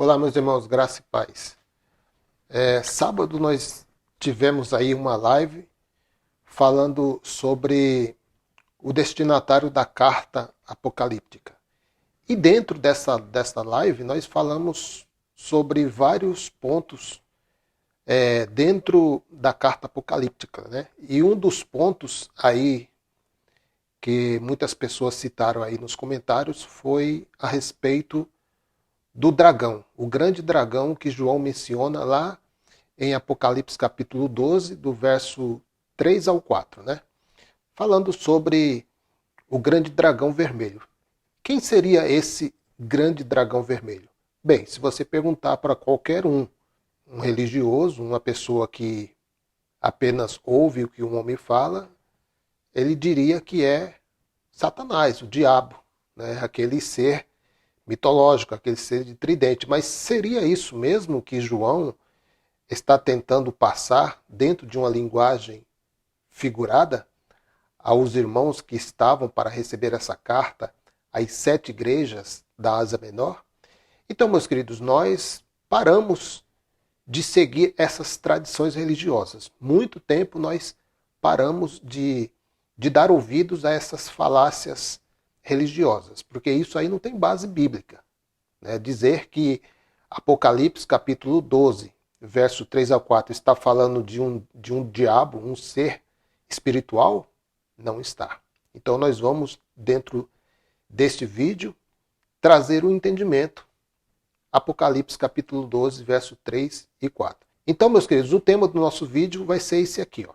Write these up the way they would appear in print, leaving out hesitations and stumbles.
Olá, meus irmãos, graça e paz. Sábado nós tivemos aí uma live falando sobre o destinatário da carta apocalíptica. E dentro dessa live nós falamos sobre vários pontos dentro da carta apocalíptica, né? E um dos pontos aí que muitas pessoas citaram aí nos comentários foi a respeito do dragão, o grande dragão que João menciona lá em Apocalipse capítulo 12, do verso 3 ao 4, né? Falando sobre o grande dragão vermelho. Quem seria esse grande dragão vermelho? Bem, se você perguntar para qualquer um religioso, uma pessoa que apenas ouve o que um homem fala, ele diria que é Satanás, o diabo, né? Aquele ser mitológico, aquele ser de tridente. Mas seria isso mesmo que João está tentando passar dentro de uma linguagem figurada aos irmãos que estavam para receber essa carta às 7 igrejas da Ásia Menor? Então, meus queridos, nós paramos de seguir essas tradições religiosas. Muito tempo nós paramos de dar ouvidos a essas falácias religiosas, porque isso aí não tem base bíblica, né? Dizer que Apocalipse capítulo 12, verso 3 a 4, está falando de um diabo, um ser espiritual, não está. Então nós vamos, dentro deste vídeo, trazer o entendimento. Apocalipse capítulo 12, verso 3 e 4. Então, meus queridos, o tema do nosso vídeo vai ser esse aqui, ó.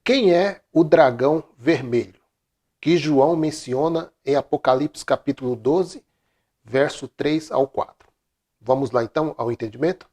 Quem é o dragão vermelho? Que João menciona em Apocalipse capítulo 12, verso 3 ao 4. Vamos lá então ao entendimento?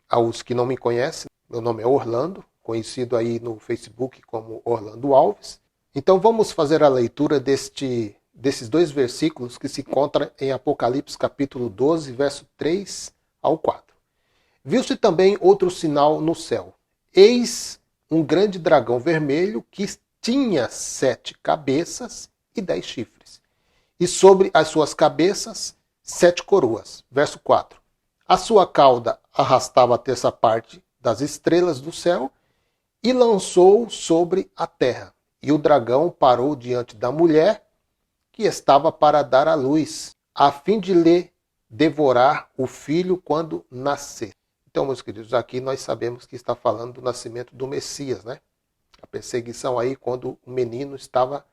Aos que não me conhecem, meu nome é Orlando, conhecido aí no Facebook como Orlando Alves. Então vamos fazer a leitura desses dois versículos que se encontram em Apocalipse capítulo 12, verso 3 ao 4. Viu-se também outro sinal no céu. Eis um grande dragão vermelho que tinha 7 cabeças e 10 chifres. E sobre as suas cabeças 7 coroas. Verso 4. A sua cauda arrastava a terça parte das estrelas do céu e lançou sobre a terra. E o dragão parou diante da mulher que estava para dar à luz, a fim de lhe devorar o filho quando nascer. Então, meus queridos, aqui nós sabemos que está falando do nascimento do Messias, né? A perseguição aí quando o menino estava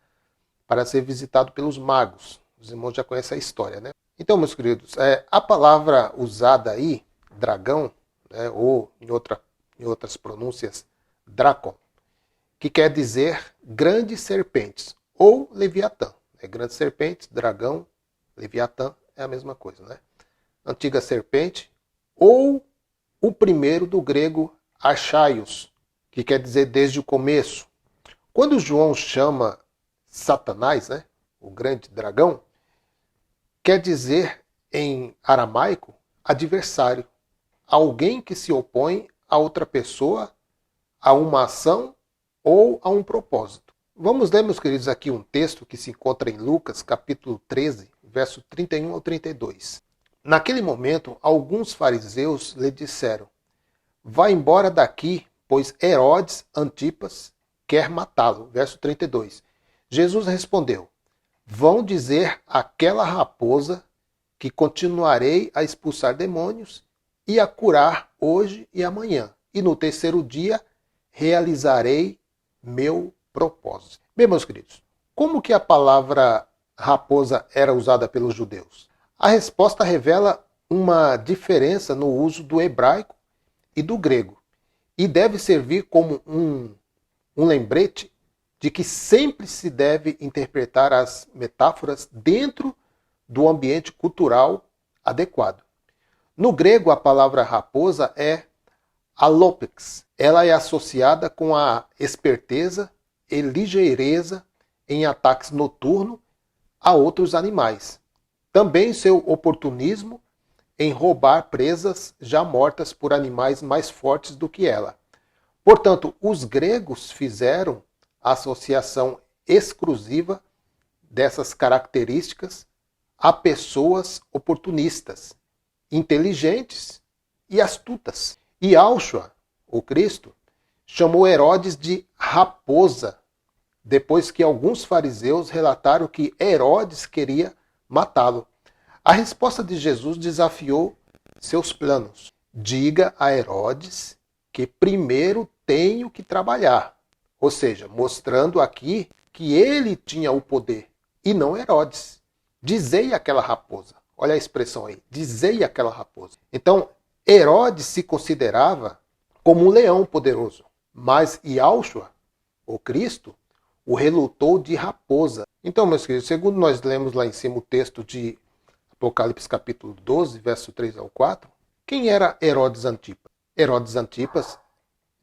para ser visitado pelos magos. Os irmãos já conhecem a história, né? Então, meus queridos, a palavra usada aí, dragão, né, ou em outras pronúncias, dracon, que quer dizer grandes serpentes, ou leviatã. Grandes serpentes, dragão, leviatã, é a mesma coisa, né? Antiga serpente, ou o primeiro do grego archaios, que quer dizer desde o começo. Quando João chama Satanás, né, o grande dragão, quer dizer em aramaico adversário, alguém que se opõe a outra pessoa, a uma ação ou a um propósito. Vamos ler, meus queridos, aqui um texto que se encontra em Lucas, capítulo 13, verso 31 ao 32. Naquele momento, alguns fariseus lhe disseram: vá embora daqui, pois Herodes Antipas quer matá-lo. Verso 32. Jesus respondeu: vão dizer àquela raposa que continuarei a expulsar demônios e a curar hoje e amanhã, e no terceiro dia realizarei meu propósito. Bem, meus queridos, como que a palavra raposa era usada pelos judeus? A resposta revela uma diferença no uso do hebraico e do grego, e deve servir como um lembrete de que sempre se deve interpretar as metáforas dentro do ambiente cultural adequado. No grego, a palavra raposa é alopex. Ela é associada com a esperteza e ligeireza em ataques noturnos a outros animais. Também seu oportunismo em roubar presas já mortas por animais mais fortes do que ela. Portanto, os gregos fizeram a associação exclusiva dessas características a pessoas oportunistas inteligentes e astutas. E Yahshua, o Cristo, chamou Herodes de raposa, depois que alguns fariseus relataram que Herodes queria matá-lo. A resposta de Jesus desafiou seus planos. Diga a Herodes que primeiro tenho que trabalhar. Ou seja, mostrando aqui que ele tinha o poder e não Herodes. Dizei aquela raposa. Olha a expressão aí. Dizei aquela raposa. Então, Herodes se considerava como um leão poderoso. Mas Yahshua, o Cristo, o relutou de raposa. Então, meus queridos, segundo nós lemos lá em cima o texto de Apocalipse capítulo 12, verso 3 ao 4, quem era Herodes Antipas? Herodes Antipas,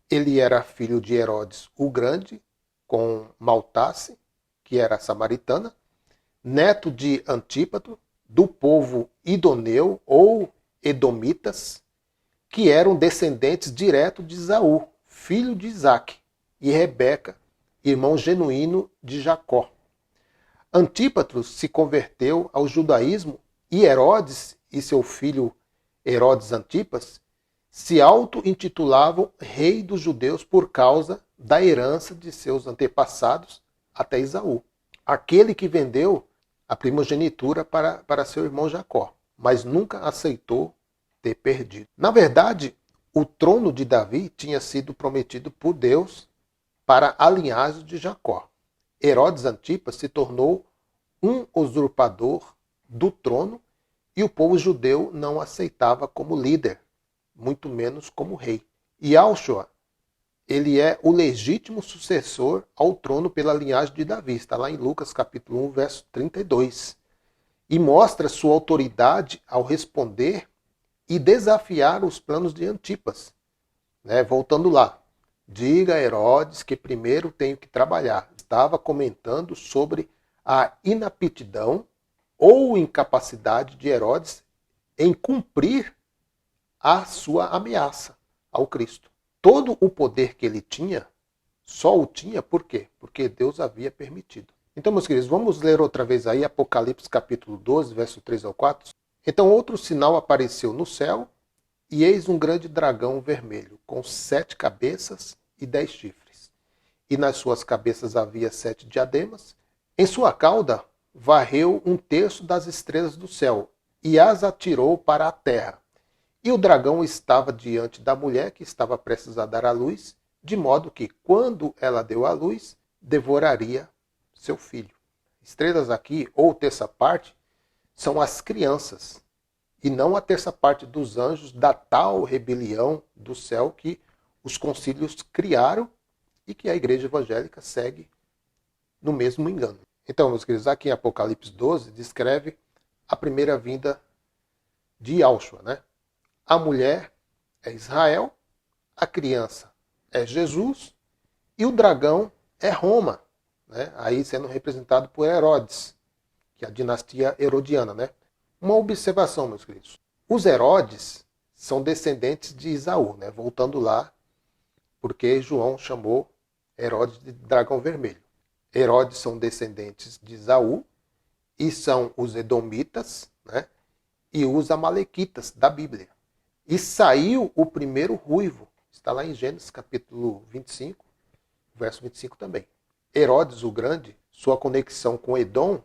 ele era filho de Herodes o Grande, com Maltace, que era samaritana, neto de Antípato, do povo idoneu ou edomitas, que eram descendentes diretos de Esaú, filho de Isaque, e Rebeca, irmão genuíno de Jacó. Antípatro se converteu ao judaísmo e Herodes e seu filho Herodes Antipas se auto-intitulavam rei dos judeus por causa da herança de seus antepassados até Esaú, aquele que vendeu a primogenitura para seu irmão Jacó, mas nunca aceitou ter perdido. Na verdade, o trono de Davi tinha sido prometido por Deus para a linhagem de Jacó. Herodes Antipas se tornou um usurpador do trono e o povo judeu não aceitava como líder, muito menos como rei. E Yahshua, ele é o legítimo sucessor ao trono pela linhagem de Davi. Está lá em Lucas capítulo 1, verso 32. E mostra sua autoridade ao responder e desafiar os planos de Antipas. Voltando lá. Diga a Herodes que primeiro tenho que trabalhar. Estava comentando sobre a inaptidão ou incapacidade de Herodes em cumprir a sua ameaça ao Cristo. Todo o poder que ele tinha, só o tinha por quê? Porque Deus havia permitido. Então, meus queridos, vamos ler outra vez aí Apocalipse capítulo 12, verso 3 ao 4. Então outro sinal apareceu no céu, e eis um grande dragão vermelho, com 7 cabeças e 10 chifres. E nas suas cabeças havia 7 diademas. Em sua cauda varreu 1/3 das estrelas do céu, e as atirou para a terra. E o dragão estava diante da mulher que estava prestes a dar à luz, de modo que, quando ela deu à luz, devoraria seu filho. Estrelas aqui, ou terça parte, são as crianças, e não a terça parte dos anjos da tal rebelião do céu que os concílios criaram e que a igreja evangélica segue no mesmo engano. Então, meus queridos, aqui em Apocalipse 12, descreve a primeira vinda de Yahshua, A mulher é Israel, a criança é Jesus e o dragão é Roma, aí sendo representado por Herodes, que é a dinastia herodiana. Uma observação, meus queridos. Os Herodes são descendentes de Esaú, voltando lá, porque João chamou Herodes de dragão vermelho. Herodes são descendentes de Esaú e são os edomitas, e os amalequitas da Bíblia. E saiu o primeiro ruivo. Está lá em Gênesis capítulo 25, verso 25 também. Herodes o Grande, sua conexão com Edom,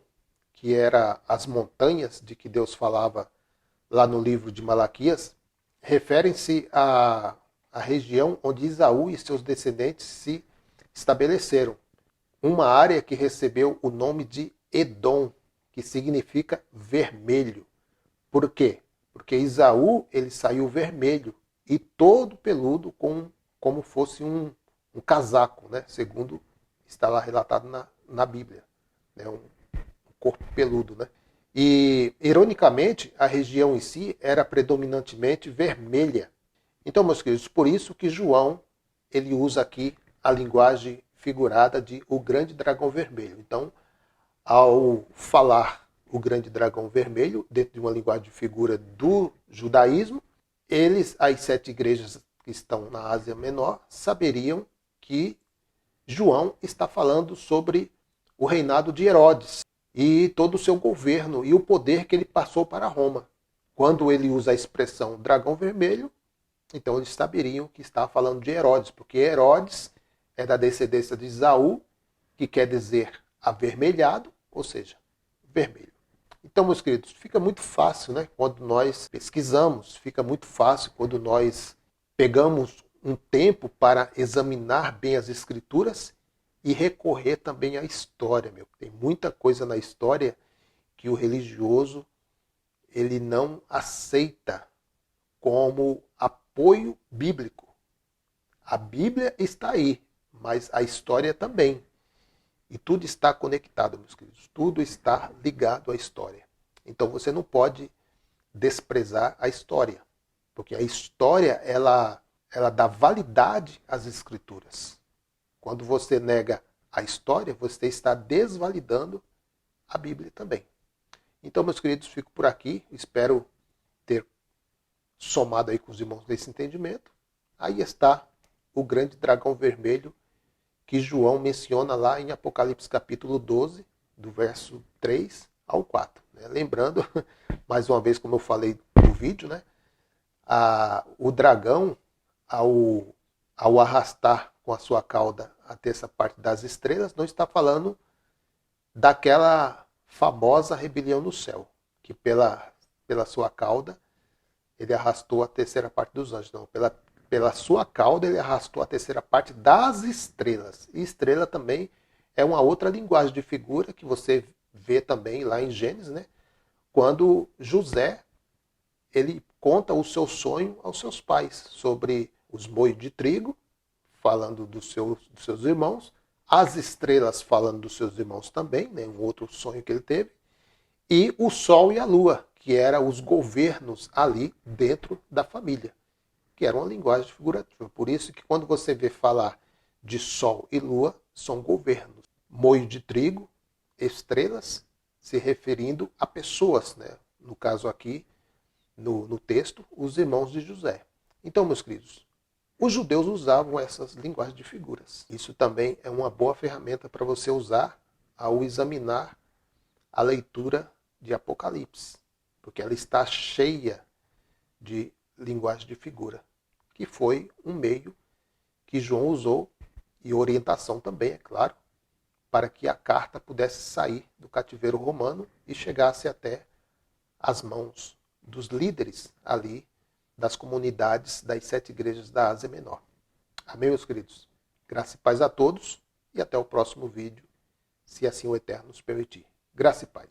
que era as montanhas de que Deus falava lá no livro de Malaquias, referem-se à região onde Esaú e seus descendentes se estabeleceram. Uma área que recebeu o nome de Edom, que significa vermelho. Por quê? Porque Esaú ele saiu vermelho e todo peludo como fosse um casaco, segundo está lá relatado na Bíblia. Um corpo peludo. E, ironicamente, a região em si era predominantemente vermelha. Então, meus queridos, por isso que João ele usa aqui a linguagem figurada de o grande dragão vermelho. Então, ao falar o grande dragão vermelho, dentro de uma linguagem de figura do judaísmo, as 7 igrejas que estão na Ásia Menor, saberiam que João está falando sobre o reinado de Herodes e todo o seu governo e o poder que ele passou para Roma, quando ele usa a expressão dragão vermelho, então eles saberiam que está falando de Herodes, porque Herodes é da descendência de Esaú, que quer dizer avermelhado, ou seja, vermelho. Então, meus queridos, fica muito fácil, né? Quando nós pesquisamos, fica muito fácil quando nós pegamos um tempo para examinar bem as escrituras e recorrer também à história, meu. Tem muita coisa na história que o religioso ele não aceita como apoio bíblico. A Bíblia está aí, mas a história também. E tudo está conectado, meus queridos. Tudo está ligado à história. Então você não pode desprezar a história, porque a história ela dá validade às escrituras. Quando você nega a história, você está desvalidando a Bíblia também. Então, meus queridos, fico por aqui. Espero ter somado aí com os irmãos nesse entendimento. Aí está o grande dragão vermelho que João menciona lá em Apocalipse capítulo 12, do verso 3 ao 4. Lembrando, mais uma vez, como eu falei no vídeo, né, o dragão, ao arrastar com a sua cauda até essa parte das estrelas, não está falando daquela famosa rebelião no céu, que pela sua cauda ele arrastou a terceira parte dos anjos. Não, pela sua cauda ele arrastou a terceira parte das estrelas. E estrela também é uma outra linguagem de figura que você vê também lá em Gênesis, né? Quando José ele conta o seu sonho aos seus pais sobre os moinhos de trigo, falando dos seus irmãos, as estrelas falando dos seus irmãos também, né? Um outro sonho que ele teve, e o sol e a lua, que eram os governos ali dentro da família, que era uma linguagem figurativa. Por isso que quando você vê falar de sol e lua, são governos. Moinho de trigo, estrelas, se referindo a pessoas, né? No caso aqui, no texto, os irmãos de José. Então, meus queridos, os judeus usavam essas linguagens de figuras. Isso também é uma boa ferramenta para você usar ao examinar a leitura de Apocalipse, porque ela está cheia de linguagem de figura, que foi um meio que João usou, e orientação também, é claro, para que a carta pudesse sair do cativeiro romano e chegasse até as mãos dos líderes ali das comunidades das 7 igrejas da Ásia Menor. Amém, meus queridos? Graça e paz a todos e até o próximo vídeo, se assim o Eterno nos permitir. Graça e paz.